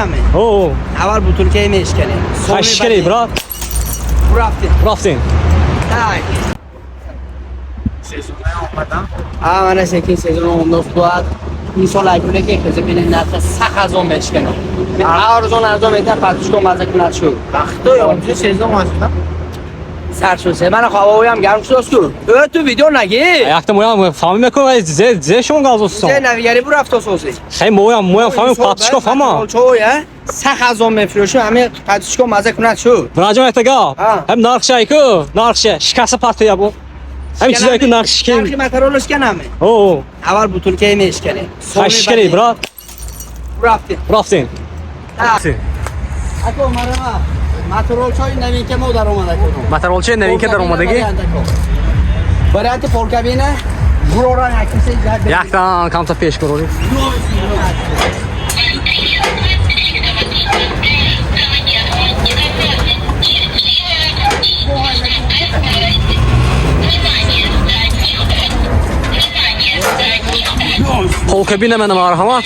نمی او اول بوتلکه میشکنی خشکری برات رفتین tak sezonga omadam mana sekin sezon omoz bo'ladi misol aytgunki qizibini narxi saqazon beshkana arzon ayta patishko maza kunat shu vaqti yo'q sezon hozir سرشوسه من خوابو هم گرم شد اسکو تو ویدیو نگی ayakta moyam famim ko ze shon gazosson چه نویگری برو رفت سوسی خیلی moyam famim patishko fama چویا 3000 میفروشه همه پاتیشکو مزه کنه شو برای اتگا هم نارخشای کو نارخشه شکست پاتیا بو هم چیزایی که نارخش کن نرخی مترولش کنمه او اول بوتلکه میشکنی خشکری برات رفتین اکو مرما مترول چای نوین که مو در اومده کنم مترول چه نوین که در اومدگی وریانت پولکابینه گروران اکسی جد یکتان کامتا پیش کروری پولکابینه من مرحمت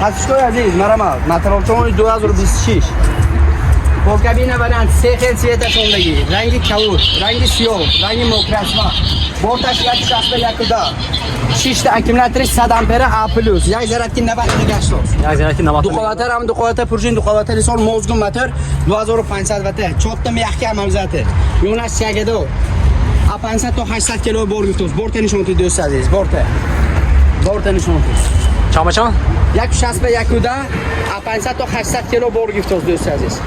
پاتیشکو عزیز مرما مترول چای 2026 پولکابینه وریانت سه خاصیت شوندگی رنگی کاوت رنگی سیاه رنگی مکراسما بورتاش یک شخص یک دا 6 تا اکیمولاتور 100 امپر A+, یک ذرتی 90 نگاشت یک ذرتی 90 دخالاتر هم دخالاتر پروژین دخالاتر سال موزگون موتور 2500 وات چوبتا میخکی عملزاته یوناش سیگدو ا 500 تا 800 کیلو بورگیتوس بورت نشون تو 200 عزیز بورت نشون تو چان یک شخص به یک دا ا 500 تا 800 کیلو بورگیتوس 200 عزیز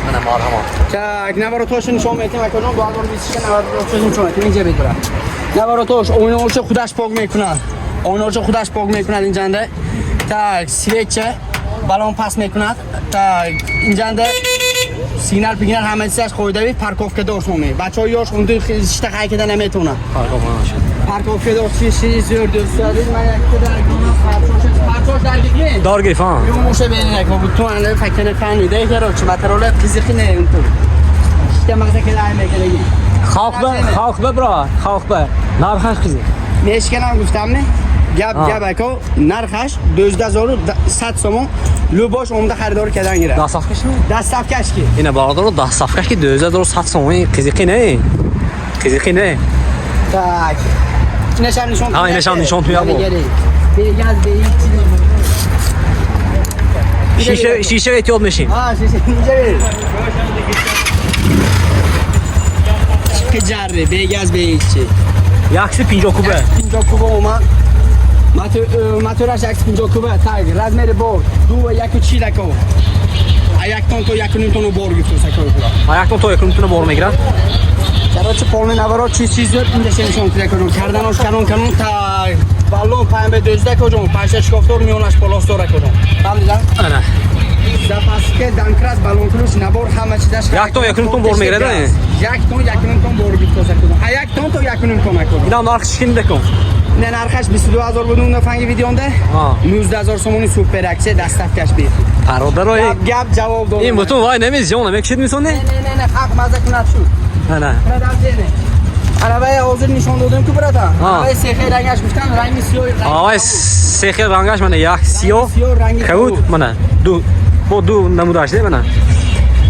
من مرحمت که نبارو توش نشون میتیم اکنون 2020 نبارو توش نشون میتیم اینجا بگیرم نبارو توش اونورش خودش پاک میکنه اونورش خودش پاک میکنه اینجانده تا سویچه بالون پاس میکنه تا اینجانده سیگنال پیگنال همه چیزش خویده پارکوفکه داشت می بچه‌ها یاش اون دو خیشته حرکت نمیتونه پارکوفکه داشت چیزی زور دوست دارید من یک در پارچوش در دیگه دار گیفان یه موشه بینه که تو اند فکر کنی ده که رو چه مترول فیزیکی نه اون تو که مغز که دای میگه خاک به برا خاک به نرخش خیلی میشکنم گفتم نه گپ اکو نرخش 12100 سوم لوباش عمده خریدار کردن گیره دست صفکش نه دست صفکش کی اینه باردارو دست صفکش کی 2100 سوم فیزیکی نه tak نشان نشون نشان نشون توی ابو بیگاز به شیشه اتیاد میشین شیشه اینجا که جره بیگاز به هیچ یکسی 50 کوبه 50 کوبه اومد ماتوراش یکسی 50 کوبه تاگ رزمر بورد دو یک چی لکو یک تون تو یک نیم تونو بور گیفتو سکو یک تون تو یک نیم تونو بور میگیرن چرا پولن نوارا چیز اینجا نشون کنون کردنش کنون تا بالون پایم به دوزده کجون پاشش کفتور میونش پلاستور کنون فهمیدن نه زپاس که دانکراس بالون کلوش نبور همه چیزش یک تون بور میگیره نه یک تون بور گیفتو سکو یک تون تو یک نیم تون کنون اینا نرخش کین بکن نه نرخش 22000 بود اون فنگی ویدیونده 19000 سومونی سوپر اکسه دستافکش بی برادرای گپ جواب داد این بتون وای نمیزونه میکشید میسونه نه حق مزه کنات شد نه علاوه حاضر نشون دادم که برادا علاوه سیخه رنگش گفتن رنگ سیاه آوای سیخه رنگش منه یک سیاه کود منه دو نموداش ده منه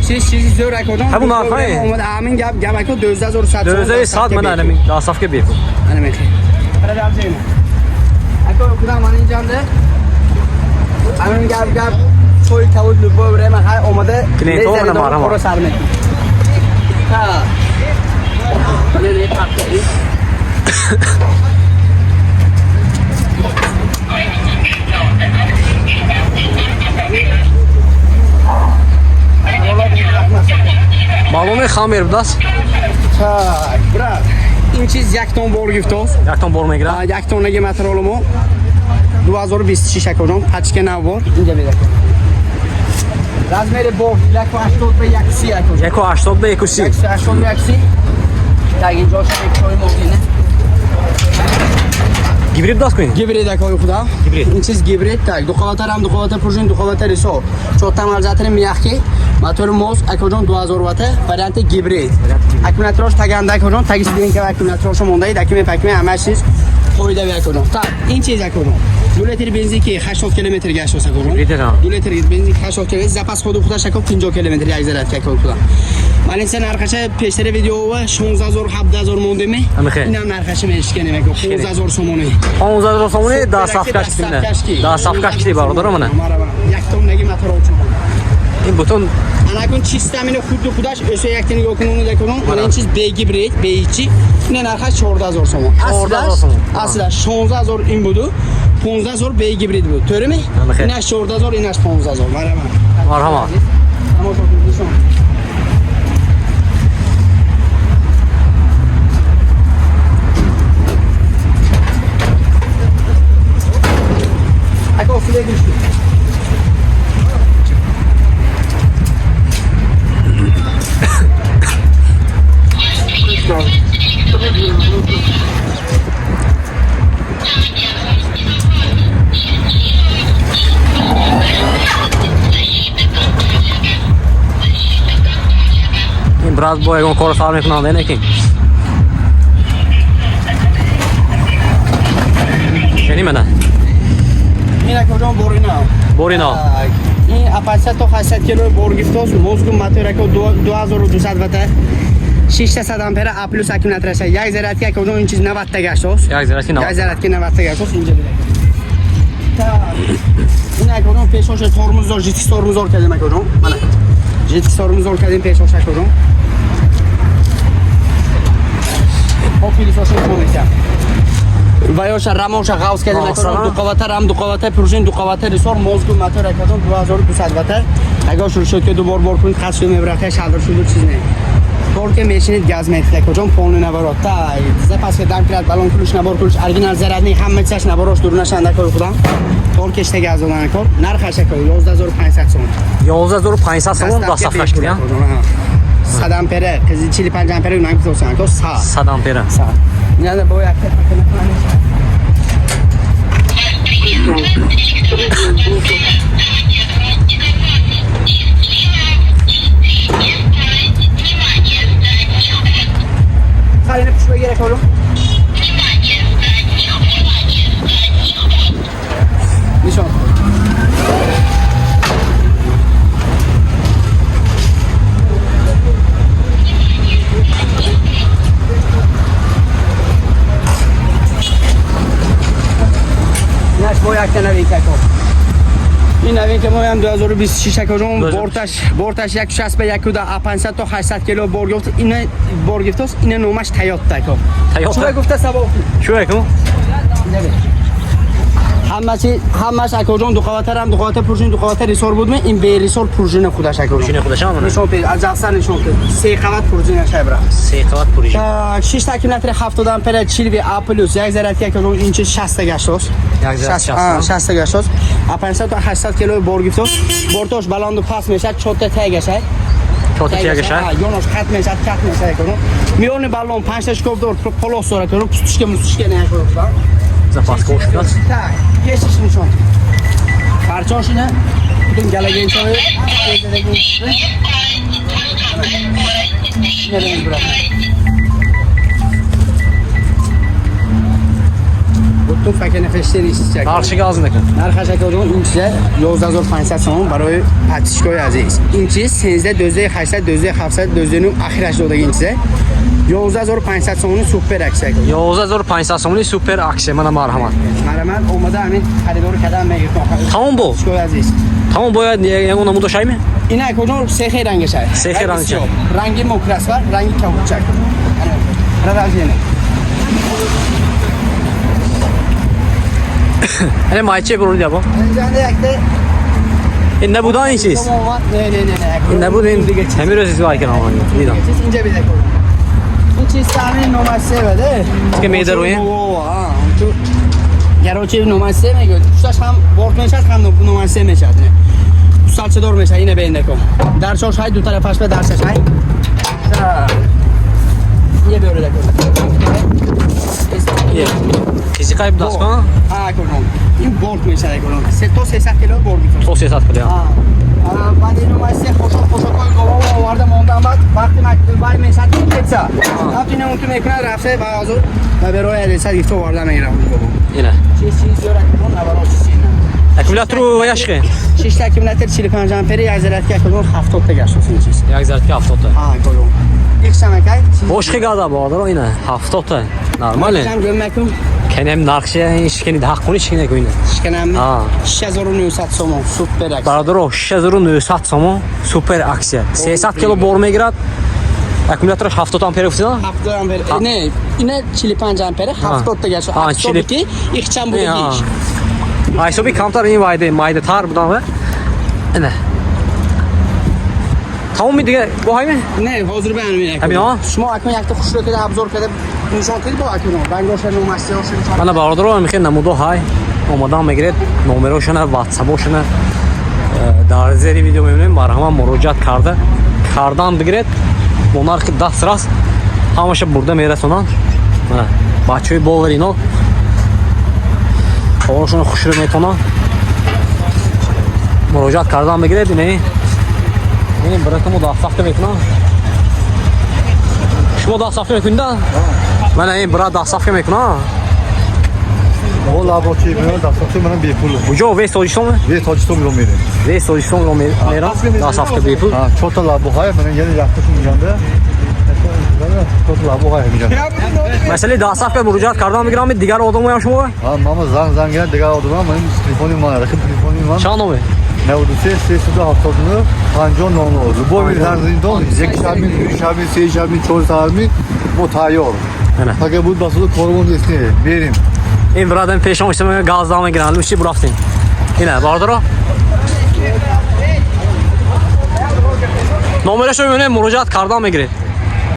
چیزی زور اکودم همون نرخه اومد همین گپ اکو 12100 12100 منه نمی داستاف که بیفو انا میخی برادا زین اکو کدام من اینجا ده همین گپ توی کود لوبو بره من اومده کلینتون منه مارم سر میکنه ها نه پاکی بالون خمیر بدست tak برات این چیز یک تون بور گیفتوست یک تون بور میگیره یک تون نگه مترولمو 2026 اکوجون پچکه نوار اینجا بیده رزمیر بور 180 به 130 اکوجون 180 به 130 180 به 130 tak اینجا شما موگینه گیبرید دست کنین گیبرید اکوی خدا این چیز گیبرید tak دخالاتر هم دخالاتر پروژین دخالاتر ایسو چوتا مرزاتر میاخی موتور موز اکوجون 2000 واته وریانت گیبرید اکومولاتورش تگنده اکوجون تگیس دیدین که اکومولاتورش مونده اید اکی میپکمی همه چیز Pojda bir ekonom. Tak, این چیز ekonom. 2 لیتر بنزین که 80 کیلومتر گشت واسه کنم. لیتر ها. 2 لیتر بنزین 80 کیلومتر زپاس خود خودش شکل 50 کیلومتر یک ذره که کنم. من این سن نرخش پیشتر ویدیو و 16000 17000 مونده می. اینم نرخش میش کنه میگه 15000 سومونه. 15000 سومونه دا safkash kinne. Da safkash kidi barodar mana. یک تون نگی motor uçuyor. این بوتون Ana gün sistemini kurdu kudaş öse yaktığını yokununu da konum. Ana çiz B hibrid B2 ne narxa 14000 so'm. Asla 16000 in budu. 15000 B hibrid bu. Töremi? Ne 14000 inaş 15000. Marhaba. marhaba. Ama çok güzel. Ako file düştü. این براد با اون کار سال میکنه نه کی یعنی منه Yine kocam borina. بورینا این اپاسا تو 800 کیلو بورگیفتوس موزگو ماتورکو 2200 وات 600 امپر ا پلس اکیومترش یک ذرت که کدوم این چیز 90 تا گشتوس یک ذرت که 90 یک ذرت که 90 تا گشتوس اینجا بده تا این کدوم پیشوش ترمزور جیتی ترمزور کردیم کدوم من جیتی ترمزور کردیم پیشوش کدوم اوپیلیساشون کنه و یا رموش غوث کردیم دو قوته رم دو قوته پروژین دو قوته رسور موزگو موتور کدوم 2200 وات اگه شروع شد که دوبار بار کنید خاصی میبرته شلدر شده چیز نه طور که میشینید گاز میفته کجا پونه نبرات تا زپاس که دم کرد بالون کلش نبار کلش اورجینال زرد نه همه چیش نباروش دورنش اند کار خودم طور کشته گاز دادن کار نرخش که 11500 سوم 12500 سوم دا صفحش کردیم 100 امپره که 45 امپره اون هم توسن تو 100 امپره نه با یک خلينا بشويه لك اقول نشوف ناش بويا كنبي كاكو این نوین که ما هم 2026 کجا بورتش 160 به 500 تا 800 کیلو بورگفت این بورگفتوس این نومش تایوتا کو چه گفته سبا شو کو همش اکوجون دو قوته هم دو قوته پروژین دو قوته ریسور بود این به ریسور پروژین خودش اکوجون خودش هم نشون پی از اصلا نشون که سه قوت پروژین شبره سه قوت پروژین 6 تا کیلومتر 70 امپر 40 و اپلوس یک ذره که اون اینچ 60 گشتوس 60 گشتوس 500 تا 800 کیلو بورگیفتوس بورتوش بالاند پاس میشه چوت تگشه چوت تگشه یونوش خط میشه کنه میونه بالون 5 تا شکوب دور پولوس سورا کنه پستشکه نه کنه zapas koşuyor. Tak, geçti şimdi şu an. Parça şimdi. Bütün geleceğin çoğu. Nereye bırak? Bütün fakir nefesleri isteyecek. Karşı gazındaki. Narxaşa koyduğum inçiler 11500 so'm برای پاتیشکوی عزیز. اینچی 13 12 800 12 700 12 آخرش داده اینچه. 11500 so'mni super aksiya. 11500 so'mli super aksiya mana marhamat. Marhamat اومده همین خریدار کردم میگم. Tamam bu. پاتیشکوی عزیز. Tamam boya yani ona mu doşay mı? اینا کدوم سه رنگش هست. سه رنگش. رنگی مکرس و رنگی کاوچک. رادازینه. Hani mayçe bir oluyor bu. Ne bu da aynı şey. Ne bu değil. Hemir özü var ki ama. Nida. İnce bir de koy. İnce sami numarası var. Ki meydan oyun. Geroçi numarası mı gördün? Ustaş ham bortmeşat ham numarası meşat. Salça dor meşat yine beğendik o. Dersoş hay du taraf ve dersoş hay. Niye böyle de koy? Kisi kayıp das mı? Ha koydum. این بورد میشه کنم 300 کیلو بورد میشه 300 کیلو. بعد اینو واسه خوشا کوی گوا وارد موندن بعد وقتی مکتوب بای میسد میکسا همین اون تو میکنه رفته بازو و به روی ادیسا گیفتو وارد میگیرم اینه چیزی زیاد کنون نبرای چیزی اکومولاتور و یاشقه 6 تا اکیومولاتور 45 آمپری یک زرتی کنون 70 تا گشت این چیز یک زرتی 70 تا ها کنون یک سمکای boshqa gada bordir اینه 70 تا normalne هم gömmeküm kenem narxi ishkini haqquni ishkini ko'yni şkenam Ha. 6900 so'm super aksiya baradaro 6900 so'm super aksiya 300 kilo bor megirat akkumulyator 70 ampere guftina 70 amperi ne ine 45 amperi 70 ta gasht Ha, aksobiki ikhcham Ha. bo'ldi aysobi kamtar این mayda tar budan اینه tamam mı diye bu haymi نه حاضر برنامه همین ها؟ شما اکنون یک تا خوش رو که ابزار کرده نشان کنید با اکنون رنگاش رو مستی هاشون mana baradaro میخه نموده های اومدن میگیرد نمرهشون واتساپشون در زیر ویدیو میبینیم برای همه مراجعت کردن بگیرید اونها که دست راست همش برده میرسونن بچه باور اینا حالشون خوش رو میتونن مراجعت کردن بگیرید اینه این براتون مدافع میکنن شما دستافی میکنید من این برات دستافی میکنم O laboratuvar bilan dasturxon bilan bepul. Bujo ve sojiston Ve Tojikiston bilan beradi. ve sojiston lo mera dasafta bepul Ha, chota labohay mana yana yaxshi miganda. Chota labohay miganda. masala dasafta murojaat kardan migram digar odam ham shuma Ha, mama zangga degan odam mening telefonim bor, raqam telefonim bor. chanovi Ne oldu? Ses de haftalığı panjon non oldu. Bu bir zangindon, zekşamin, şamin, seyşamin, çorsamin bu tayor. ana Fakat bu basılı korumun ismi verim. in bradan peshon ishtama gazdan migram mishi buraftin ina bordaro nomerashon mene murojaat kardan migre